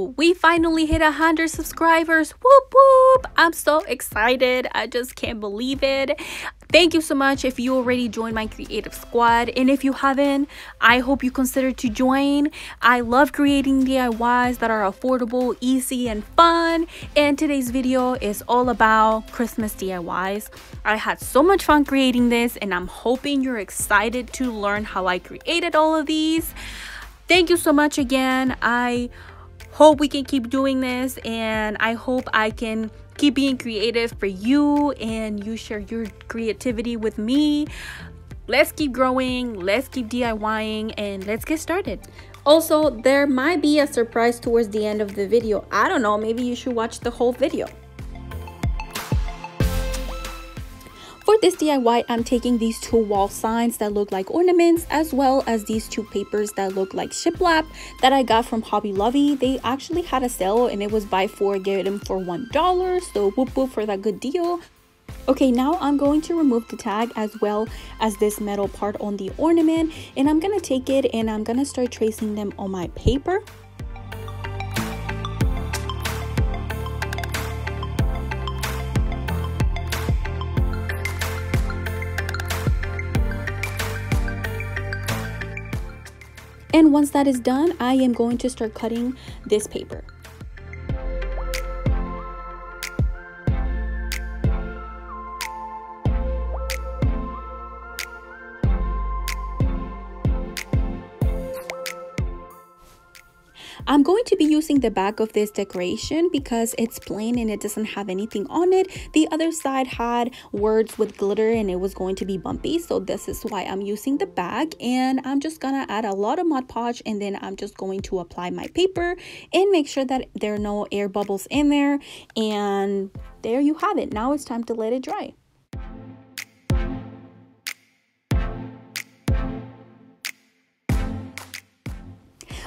Woo! We finally hit 100 subscribers. Whoop whoop! I'm so excited. I just can't believe it. Thank you so much if you already joined my creative squad, and if you haven't, I hope you consider to join. I love creating DIYs that are affordable, easy, and fun, and today's video is all about Christmas DIYs. I had so much fun creating this, and I'm hoping you're excited to learn how I created all of these. Thank you so much again. I hope we can keep doing this, and I hope I can keep being creative for you and you share your creativity with me. Let's keep growing, let's keep DIYing, and let's get started. Also, there might be a surprise towards the end of the video. I don't know, maybe you should watch the whole video. For this DIY, I'm taking these two wall signs that look like ornaments, as well as these two papers that look like shiplap that I got from Hobby Lobby. They actually had a sale and it was buy 4 get them for $1, so whoop whoop for that good deal. Okay, now I'm going to remove the tag as well as this metal part on the ornament, and I'm gonna take it and I'm gonna start tracing them on my paper. And once that is done, I am going to start cutting this paper. I'm going to be using the back of this decoration because it's plain and it doesn't have anything on it. The other side had words with glitter and it was going to be bumpy, so this is why I'm using the back. And I'm just gonna add a lot of Mod Podge, and then I'm just going to apply my paper and make sure that there are no air bubbles in there. And there you have it. Now it's time to let it dry.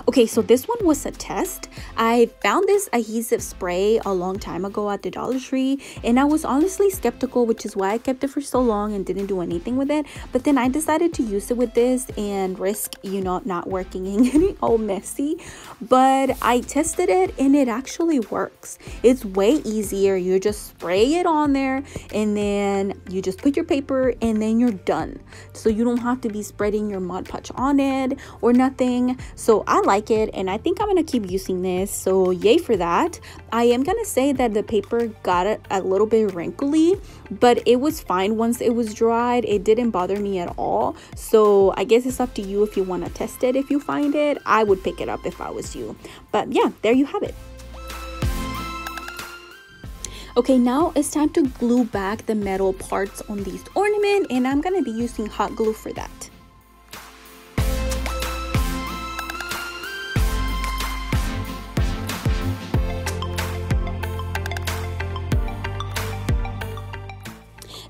Okay, so this one was a test. I found this adhesive spray a long time ago at the Dollar Tree, and I was honestly skeptical, which is why I kept it for so long and didn't do anything with it. But then I decided to use it with this and risk, you know, not working and getting all messy. But I tested it and it actually works. It's way easier. You just spray it on there and then you just put your paper and then you're done. So you don't have to be spreading your Mod Podge on it or nothing. So I like it, and I think I'm gonna keep using this, so yay for that. I am gonna say that the paper got a little bit wrinkly, but it was fine once it was dried. It didn't bother me at all, so I guess it's up to you if you want to test it. If you find it, I would pick it up if I was you. But yeah, there you have it. Okay, now it's time to glue back the metal parts on these ornament, and I'm gonna be using hot glue for that.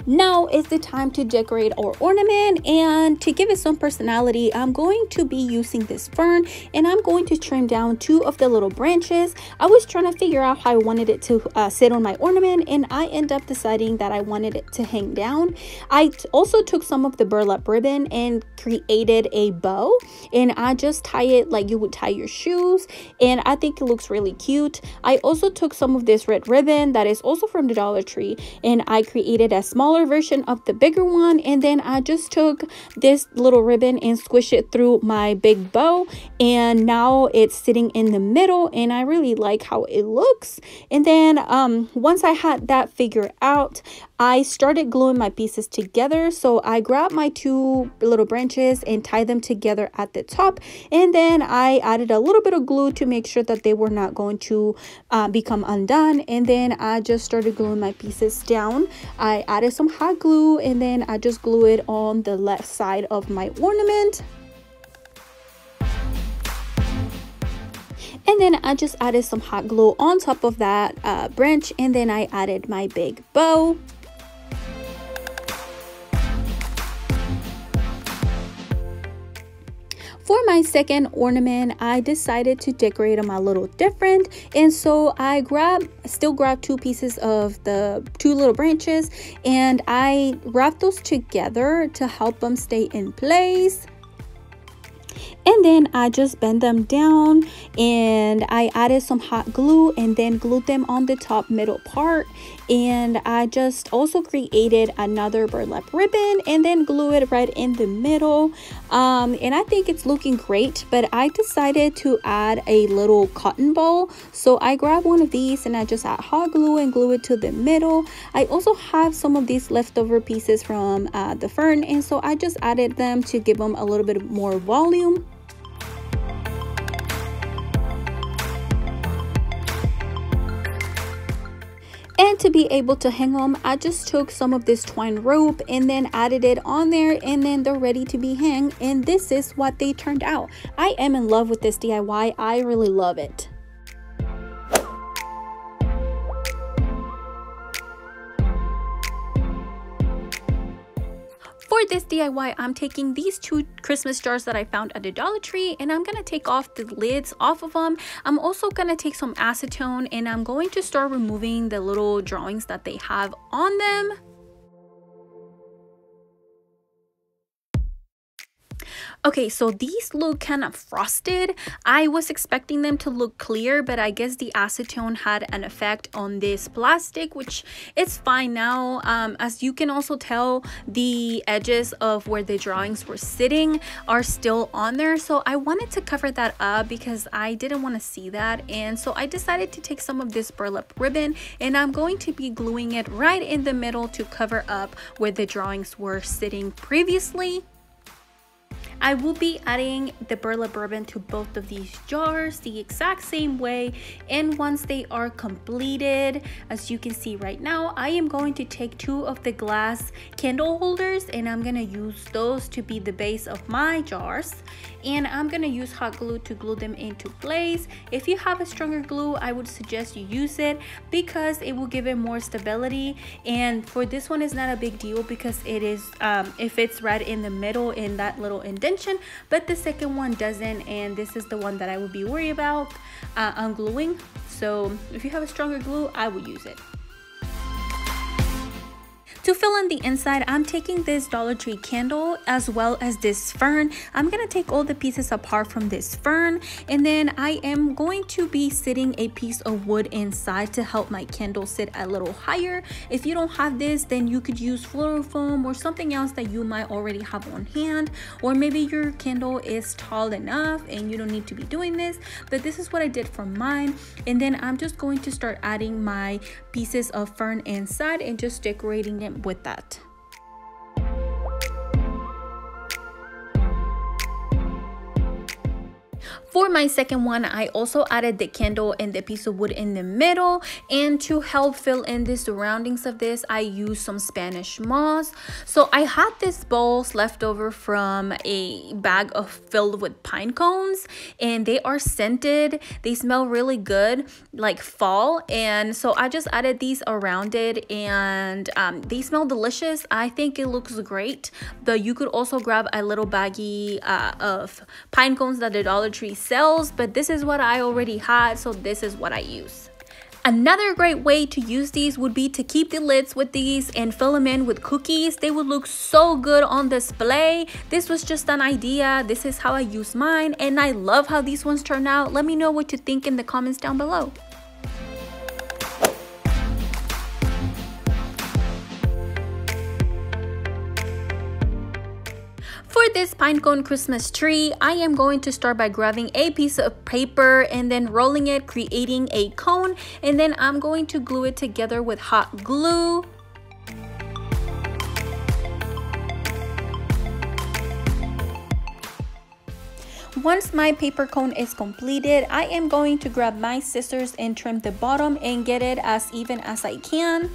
Now is the time to decorate our ornament, and to give it some personality, I'm going to be using this fern, and I'm going to trim down 2 of the little branches. I was trying to figure out how I wanted it to sit on my ornament, and I end up deciding that I wanted it to hang down. I also took some of the burlap ribbon and created a bow, and I just tie it like you would tie your shoes, and I think it looks really cute. I also took some of this red ribbon that is also from the Dollar Tree, and I created a smaller version of the bigger one, and then I just took this little ribbon and squished it through my big bow, and now it's sitting in the middle, and I really like how it looks. And then once I had that figured out, I started gluing my pieces together. So I grabbed my 2 little branches and tied them together at the top, and then I added a little bit of glue to make sure that they were not going to become undone. And then I just started gluing my pieces down. I added some hot glue, and then I just glue it on the left side of my ornament. And then I just added some hot glue on top of that branch, and then I added my big bow. For my second ornament, I decided to decorate them a little different, and so I still grabbed 2 pieces of the 2 little branches, and I wrapped those together to help them stay in place. And And then I just bent them down and I added some hot glue and then glued them on the top middle part. And I just also created another burlap ribbon and then glue it right in the middle. And I think it's looking great, but I decided to add a little cotton ball. So I grabbed one of these and I just add hot glue and glue it to the middle. I also have some of these leftover pieces from the fern, and so I just added them to give them a little bit more volume. And to be able to hang them, I just took some of this twine rope and then added it on there, and then they're ready to be hung. And this is what they turned out. I am in love with this DIY. I really love it. For this DIY, I'm taking these 2 Christmas jars that I found at the Dollar Tree, and I'm going to take off the lids off of them. I'm also going to take some acetone and I'm going to start removing the little drawings that they have on them. Okay, so these look kind of frosted. I was expecting them to look clear, but I guess the acetone had an effect on this plastic, which is fine now. As you can also tell, the edges of where the drawings were sitting are still on there. So I wanted to cover that up because I didn't want to see that. And so I decided to take some of this burlap ribbon and I'm going to be gluing it right in the middle to cover up where the drawings were sitting previously. I will be adding the burlap ribbon to both of these jars the exact same way, and once they are completed, as you can see right now, I am going to take 2 of the glass candle holders and I'm going to use those to be the base of my jars, and I'm going to use hot glue to glue them into place. If you have a stronger glue, I would suggest you use it because it will give it more stability. And for this one, it's not a big deal because it is it fits right in the middle in that little indentation, but the second one doesn't, and this is the one that I would be worried about ungluing. So if you have a stronger glue, I would use it. To fill in the inside, I'm taking this Dollar Tree candle as well as this fern. I'm going to take all the pieces apart from this fern, and then I am going to be sitting a piece of wood inside to help my candle sit a little higher. If you don't have this, then you could use floral foam or something else that you might already have on hand, or maybe your candle is tall enough and you don't need to be doing this, but this is what I did for mine. And then I'm just going to start adding my pieces of fern inside and just decorating it with that. For my second one, I also added the candle and the piece of wood in the middle, and to help fill in the surroundings of this, I used some Spanish moss. So I had these balls left over from a bag filled with pine cones, and they are scented. They smell really good, like fall, and so I just added these around it, and they smell delicious. I think it looks great. But you could also grab a little baggie of pine cones that the Dollar Tree sells, but this is what I already had, so this is what I use. Another great way to use these would be to keep the lids with these and fill them in with cookies. They would look so good on display. This was just an idea. This is how I use mine, and I love how these ones turn out. Let me know what you think in the comments down below. For this pinecone Christmas tree, I am going to start by grabbing a piece of paper and then rolling it, creating a cone, and then I'm going to glue it together with hot glue. Once my paper cone is completed, I am going to grab my scissors and trim the bottom and get it as even as I can.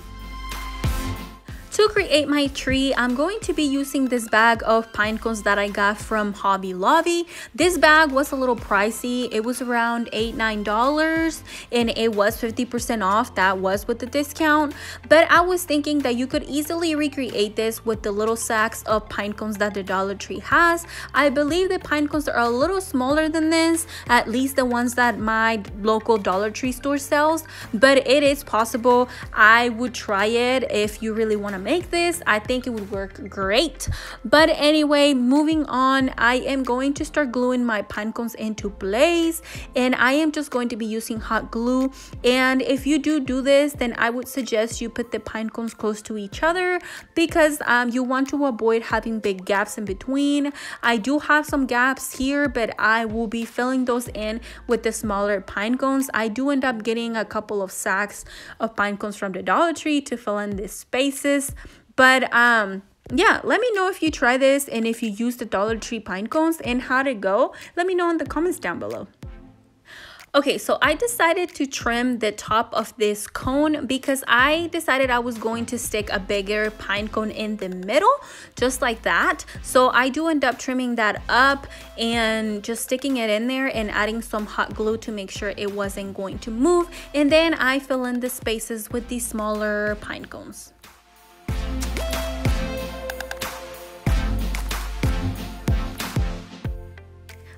To create my tree, I'm going to be using this bag of pine cones that I got from Hobby Lobby. This bag was a little pricey. It was around $8–9, and it was 50% off. That was with the discount. But I was thinking that you could easily recreate this with the little sacks of pine cones that the Dollar Tree has. I believe the pine cones are a little smaller than this, at least the ones that my local Dollar Tree store sells, but it is possible. I would try it if you really want to make this, I think it would work great. But anyway, moving on, I am going to start gluing my pine cones into place, and I am just going to be using hot glue. And if you do this, then I would suggest you put the pine cones close to each other, because you want to avoid having big gaps in between. I do have some gaps here, but I will be filling those in with the smaller pine cones. I do end up getting a couple of sacks of pine cones from the Dollar Tree to fill in these spaces. But yeah, let me know if you try this and if you use the Dollar Tree pine cones and how'd it go. Let me know in the comments down below. Okay, so I decided to trim the top of this cone because I decided I was going to stick a bigger pine cone in the middle, just like that. So I do end up trimming that up and just sticking it in there and adding some hot glue to make sure it wasn't going to move. And then I fill in the spaces with these smaller pine cones.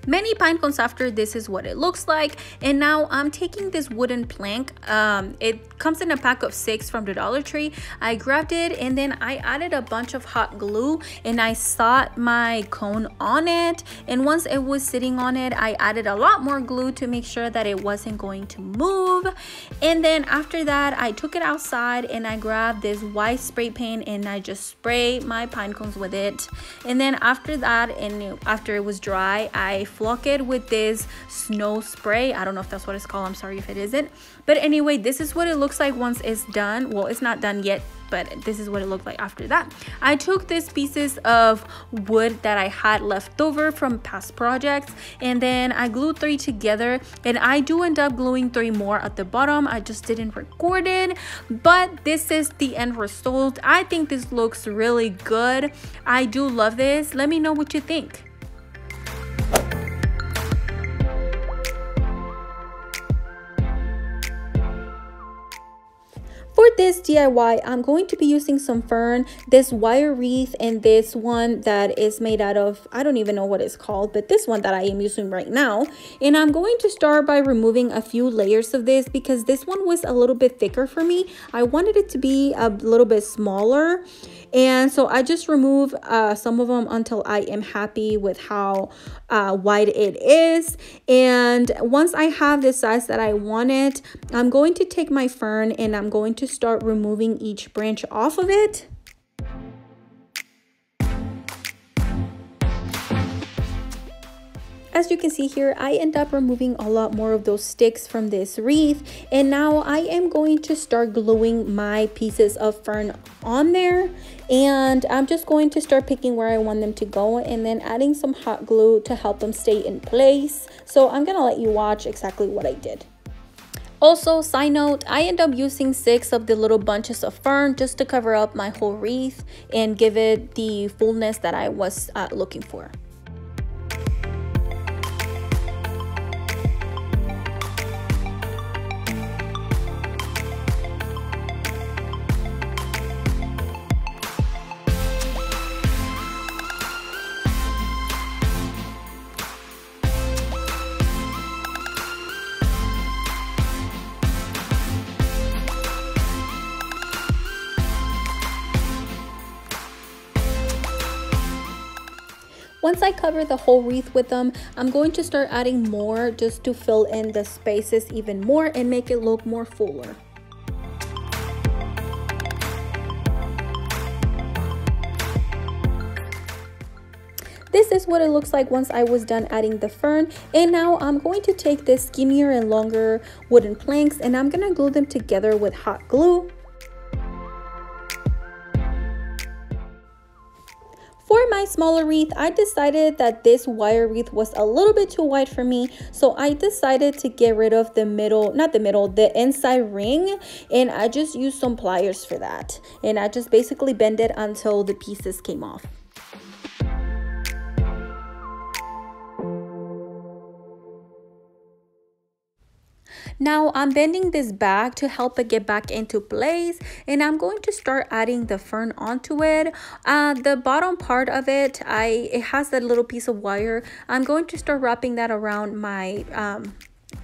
Many pine cones after, this is what it looks like. And now I'm taking this wooden plank. It comes in a pack of 6 from the Dollar Tree. I grabbed it and then I added a bunch of hot glue and I sawed my cone on it. And once it was sitting on it, I added a lot more glue to make sure that it wasn't going to move. And then after that, I took it outside and I grabbed this white spray paint and I just sprayed my pine cones with it. And then after that, and after it was dry, I flock it with this snow spray. I don't know if that's what it's called. I'm sorry if it isn't. But anyway, this is what it looks like once it's done. Well, it's not done yet, but this is what it looked like after that. I took these pieces of wood that I had left over from past projects, and then I glued 3 together, and I do end up gluing 3 more at the bottom. I just didn't record it, but this is the end result. I think this looks really good. I do love this. Let me know what you think. For this DIY, I'm going to be using some fern, this wire wreath, and this one that is made out of, I don't even know what it's called, but this one that I am using right now. And I'm going to start by removing a few layers of this because this one was a little bit thicker for me. I wanted it to be a little bit smaller. And so I just remove some of them until I am happy with how wide it is. And once I have the size that I want it, I'm going to take my fern and I'm going to start removing each branch off of it. As you can see here, I end up removing a lot more of those sticks from this wreath, and now I am going to start gluing my pieces of fern on there, and I'm just going to start picking where I want them to go and then adding some hot glue to help them stay in place. So I'm gonna let you watch exactly what I did. Also, side note, I end up using 6 of the little bunches of fern just to cover up my whole wreath and give it the fullness that I was looking for. Once I cover the whole wreath with them, I'm going to start adding more just to fill in the spaces even more and make it look more fuller. This is what it looks like once I was done adding the fern. And now I'm going to take this skinnier and longer wooden planks and I'm going to glue them together with hot glue. For my smaller wreath, I decided that this wire wreath was a little bit too wide for me. So I decided to get rid of the middle, not the middle, the inside ring. And I just used some pliers for that. And I just basically bent it until the pieces came off. Now I'm bending this back to help it get back into place, and I'm going to start adding the fern onto it. The bottom part of it, it has that little piece of wire. I'm going to start wrapping that around my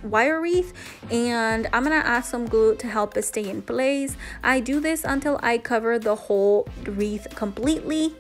wire wreath, and I'm gonna add some glue to help it stay in place. I do this until I cover the whole wreath completely.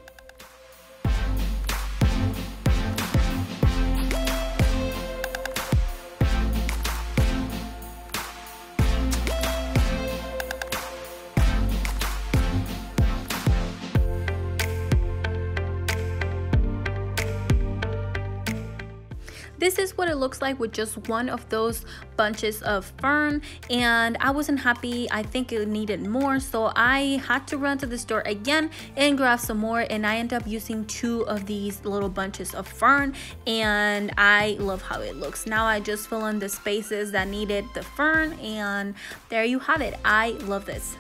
This is what it looks like with just one of those bunches of fern, and I wasn't happy. I think it needed more, so I had to run to the store again and grab some more, and I ended up using 2 of these little bunches of fern, and I love how it looks. Now I just fill in the spaces that needed the fern, and there you have it. I love this.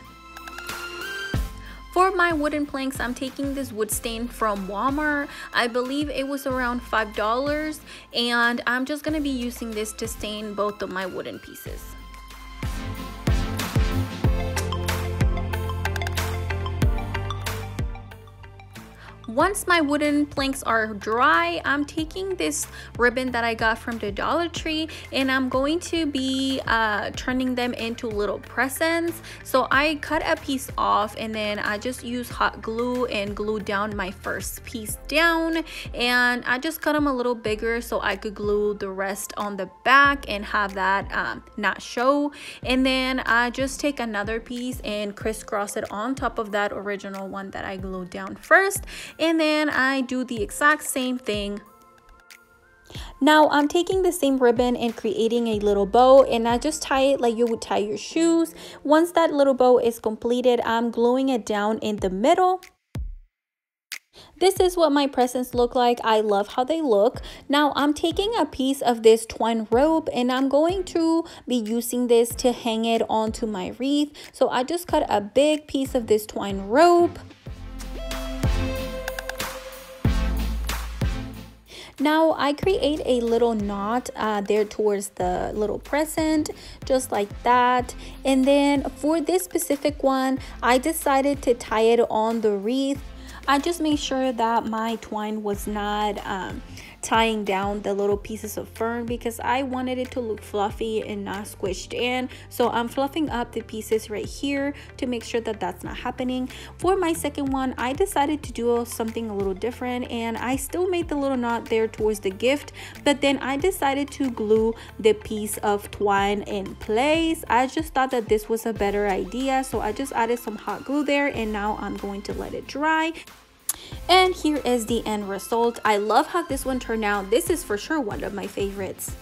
For my wooden planks, I'm taking this wood stain from Walmart. I believe it was around $5, and I'm just gonna be using this to stain both of my wooden pieces. Once my wooden planks are dry, I'm taking this ribbon that I got from the Dollar Tree, and I'm going to be turning them into little presents. So I cut a piece off, and then I just use hot glue and glue down my first piece down, and I just cut them a little bigger so I could glue the rest on the back and have that not show. And then I just take another piece and crisscross it on top of that original one that I glued down first, and then I do the exact same thing. Now I'm taking the same ribbon and creating a little bow, and I just tie it like you would tie your shoes. Once that little bow is completed, I'm gluing it down in the middle. This is what my presents look like. I love how they look. Now I'm taking a piece of this twine rope, and I'm going to be using this to hang it onto my wreath. So I just cut a big piece of this twine rope. Now I create a little knot there towards the little present, just like that. And then for this specific one, I decided to tie it on the wreath. I just made sure that my twine was not tying down the little pieces of fern, because I wanted it to look fluffy and not squished in. So I'm fluffing up the pieces right here to make sure that that's not happening. For my second one, I decided to do something a little different, and I still made the little knot there towards the gift, but then I decided to glue the piece of twine in place. I just thought that this was a better idea, so I just added some hot glue there, and now I'm going to let it dry. And here is the end result. I love how this one turned out. This is for sure one of my favorites.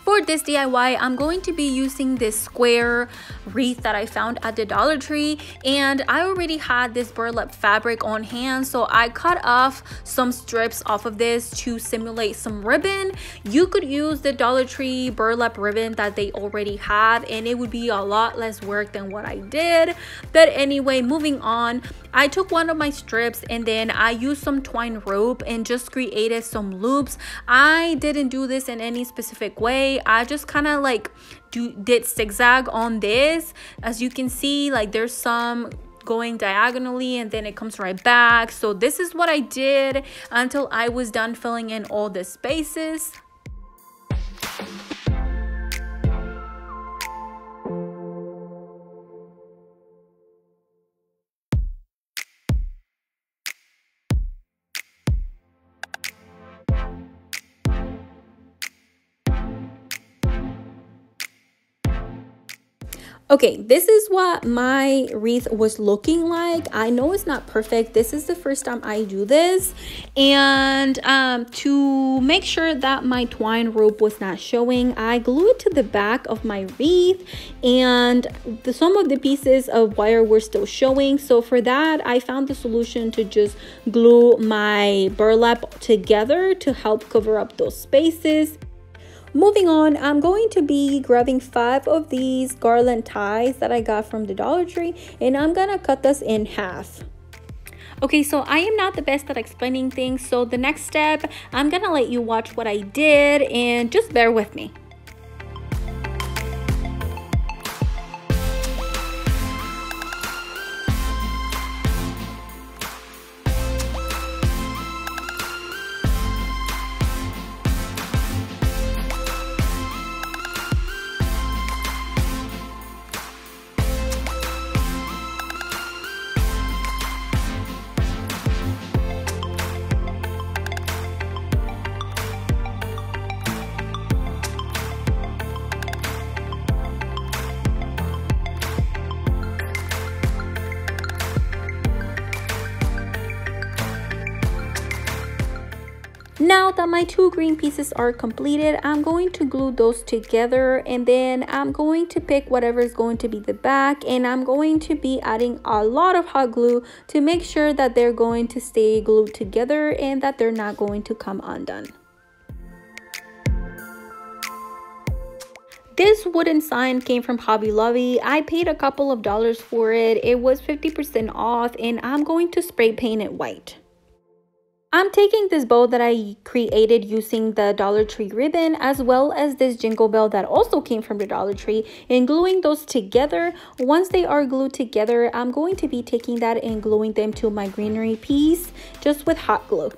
For this DIY, I'm going to be using this square wreath that I found at the Dollar Tree, and I already had this burlap fabric on hand, so I cut off some strips off of this to simulate some ribbon. You could use the Dollar Tree burlap ribbon that they already have, and it would be a lot less work than what I did. But anyway, moving on, I took one of my strips, and then I used some twine rope and just created some loops. I didn't do this in any specific way. I just kind of like did zigzag on this. As you can see, like there's some going diagonally and then it comes right back. So this is what I did until I was done filling in all the spaces. Okay, this is what my wreath was looking like. I know it's not perfect. This is the first time I do this. And to make sure that my twine rope was not showing, I glued it to the back of my wreath, and some of the pieces of wire were still showing. So for that, I found the solution to just glue my burlap together to help cover up those spaces. Moving on, I'm going to be grabbing 5 of these garland ties that I got from the Dollar Tree, and I'm gonna cut this in half. Okay, so I am not the best at explaining things, so the next step, I'm gonna let you watch what I did and just bear with me. Now that my 2 green pieces are completed, I'm going to glue those together, and then I'm going to pick whatever is going to be the back, and I'm going to be adding a lot of hot glue to make sure that they're going to stay glued together and that they're not going to come undone. This wooden sign came from Hobby Lobby. I paid a couple of dollars for it. It was 50% off, and I'm going to spray paint it white. I'm taking this bow that I created using the Dollar Tree ribbon, as well as this jingle bell that also came from the Dollar Tree, and gluing those together. Once they are glued together, I'm going to be taking that and gluing them to my greenery piece just with hot glue.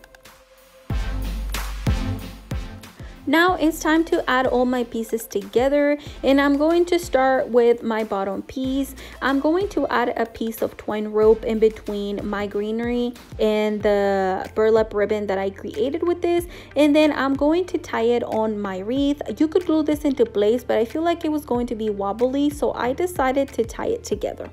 Now it's time to add all my pieces together, and I'm going to start with my bottom piece. I'm going to add a piece of twine rope in between my greenery and the burlap ribbon that I created with this, and then I'm going to tie it on my wreath. You could glue this into place, but I feel like it was going to be wobbly, so I decided to tie it together.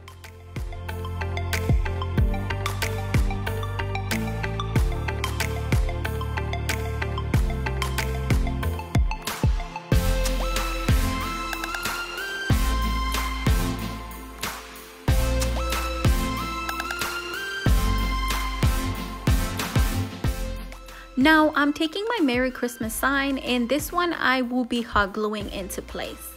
Now I'm taking my Merry Christmas sign, and this one I will be hot gluing into place.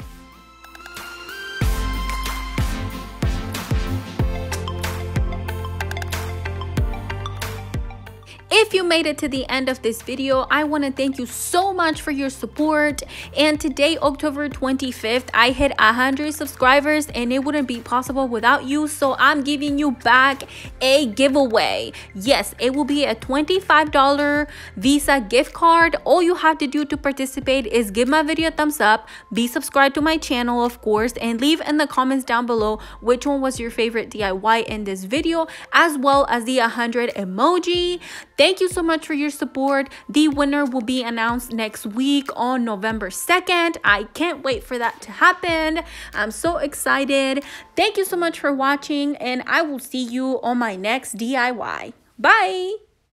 If you made it to the end of this video, I want to thank you so much for your support. And today, October 25th, I hit 100 subscribers, and it wouldn't be possible without you. So I'm giving you back a giveaway. Yes, it will be a $25 Visa gift card. All you have to do to participate is give my video a thumbs up, be subscribed to my channel, of course, and leave in the comments down below which one was your favorite DIY in this video, as well as the 100 emoji. Thank you so much for your support. The winner will be announced next week on November 2nd. I can't wait for that to happen. I'm so excited. Thank you so much for watching, and I will see you on my next DIY. Bye!